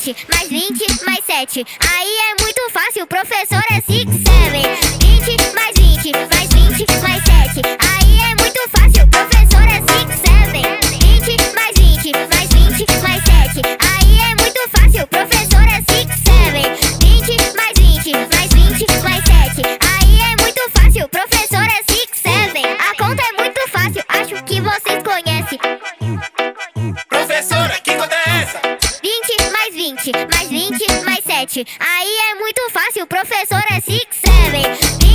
20 mais 20 mais 7. Aí é muito fácil, professor é 6, 7. 20 mais 20 mais 20 mais 7. Aí é muito fácil, professor é 6, 7. 20 mais 20 mais 20 mais 7. Aí é muito fácil, professor é 6, 7. 20 mais 20 mais 20 mais 7. Aí é muito fácil, professor é 6, 7. A conta é muito fácil, acho que vocês conhecem. Professora, que conta é essa? 20 mais 20 mais 20 mais 7. Aí é muito